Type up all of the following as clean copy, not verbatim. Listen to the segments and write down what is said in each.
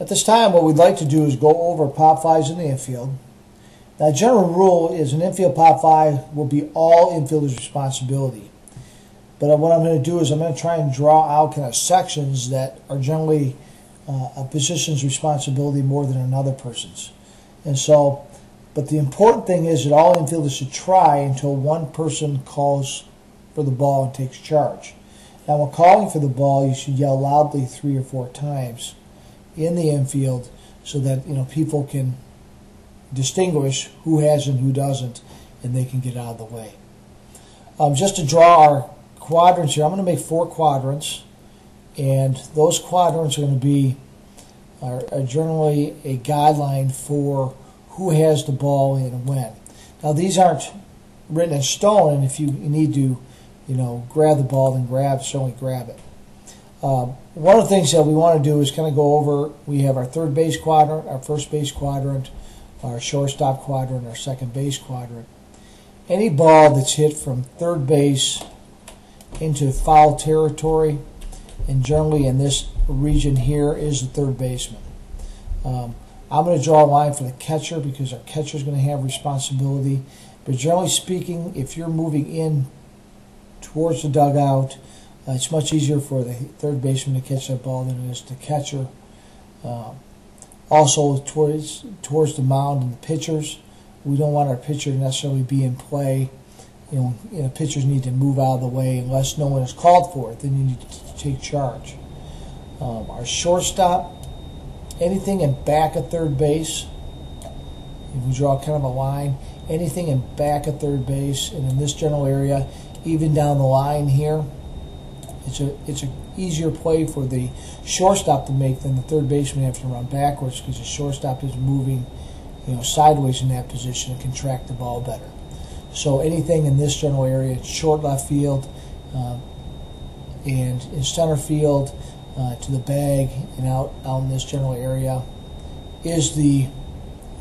At this time, what we'd like to do is go over pop fives in the infield. Now, general rule is an infield pop five will be all infielders' responsibility. But what I'm going to do is I'm going to try and draw out kind of sections that are generally a position's responsibility more than another person's. And so, but the important thing is that all infielders should try until one person calls for the ball and takes charge. Now, when calling for the ball, you should yell loudly 3 or 4 times in the infield so that people can distinguish who has and who doesn't, and they can get out of the way. Just to draw our quadrants here, I'm going to make 4 quadrants, and those quadrants are going to be are generally a guideline for who has the ball and when. Now, these aren't written in stone, and if you need to grab the ball, then certainly grab it. One of the things that we want to do is kind of go over, we have our third base quadrant, our first base quadrant, our shortstop quadrant, our second base quadrant. Any ball that's hit from third base into foul territory, and generally in this region here is the third baseman. I'm going to draw a line for the catcher because our catcher is going to have responsibility. But generally speaking, if you're moving in towards the dugout, it's much easier for the third baseman to catch that ball than it is the catcher. Also, towards the mound and the pitchers, we don't want our pitcher to necessarily be in play. Pitchers need to move out of the way unless no one is called for it. Then you need to take charge. Our shortstop, anything in back of third base. If we draw kind of a line, anything in back of third base, and in this general area, even down the line here, it's an easier play for the shortstop to make than the third baseman have to run backwards because the shortstop is moving sideways in that position and can track the ball better. So anything in this general area, short left field and in center field to the bag and out in this general area is the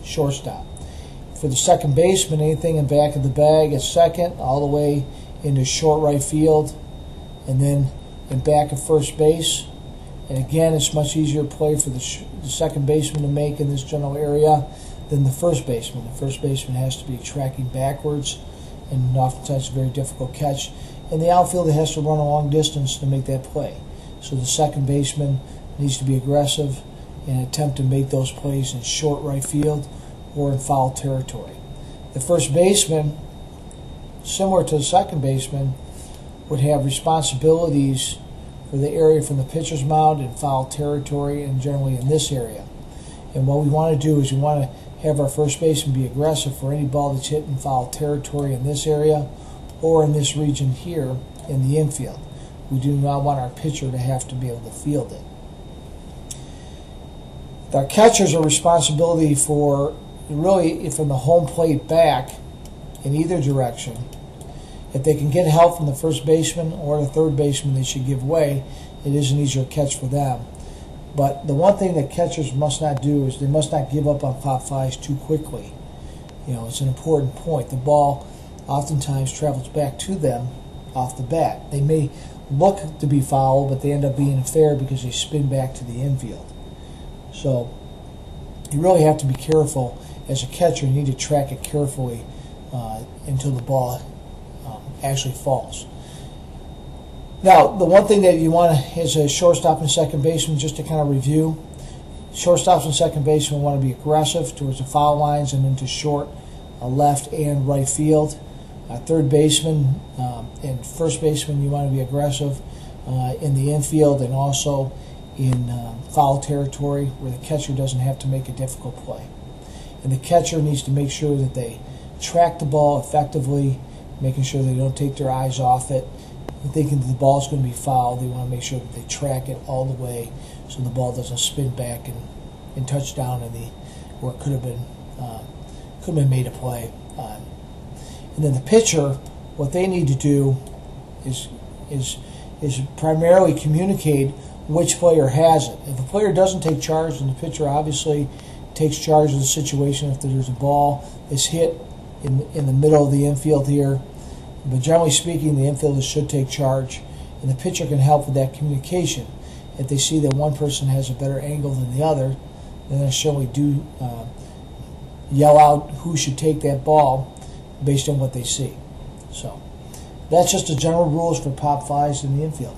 shortstop. For the second baseman, anything in back of the bag at second all the way into short right field, and then in back of first base. And again, it's much easier play for the second baseman to make in this general area than the first baseman. The first baseman has to be tracking backwards, and oftentimes a very difficult catch. And the outfielder has to run a long distance to make that play. So the second baseman needs to be aggressive and attempt to make those plays in short right field or in foul territory. The first baseman, similar to the second baseman, would have responsibilities for the area from the pitcher's mound in foul territory and generally in this area. And what we want to do is we want to have our first baseman be aggressive for any ball that's hit in foul territory in this area or in this region here in the infield. We do not want our pitcher to have to be able to field it. Our catchers are responsibility for really from the home plate back in either direction. If they can get help from the first baseman or the third baseman, they should give way. It is an easier catch for them. But the one thing that catchers must not do is they must not give up on pop fives too quickly. It's an important point. The ball oftentimes travels back to them off the bat. They may look to be foul, but they end up being fair because they spin back to the infield. So you really have to be careful as a catcher. You need to track it carefully until the ball actually falls. Now, the one thing that you want as a shortstop and second baseman, just to kind of review, shortstops and second baseman want to be aggressive towards the foul lines and into short left and right field. Third baseman and first baseman, you want to be aggressive in the infield and also in foul territory where the catcher doesn't have to make a difficult play. And the catcher needs to make sure that they track the ball effectively, making sure they don't take their eyes off it. Thinking that the ball is going to be foul, they want to make sure that they track it all the way so the ball doesn't spin back and touch down in where it could have been made a play. And then the pitcher, what they need to do is primarily communicate which player has it. If a player doesn't take charge, then the pitcher obviously takes charge of the situation. If there's a ball that's hit in the middle of the infield here, but generally speaking, the infielders should take charge, and the pitcher can help with that communication. if they see that one person has a better angle than the other, then they certainly do yell out who should take that ball based on what they see. So that's just the general rules for pop fives in the infield.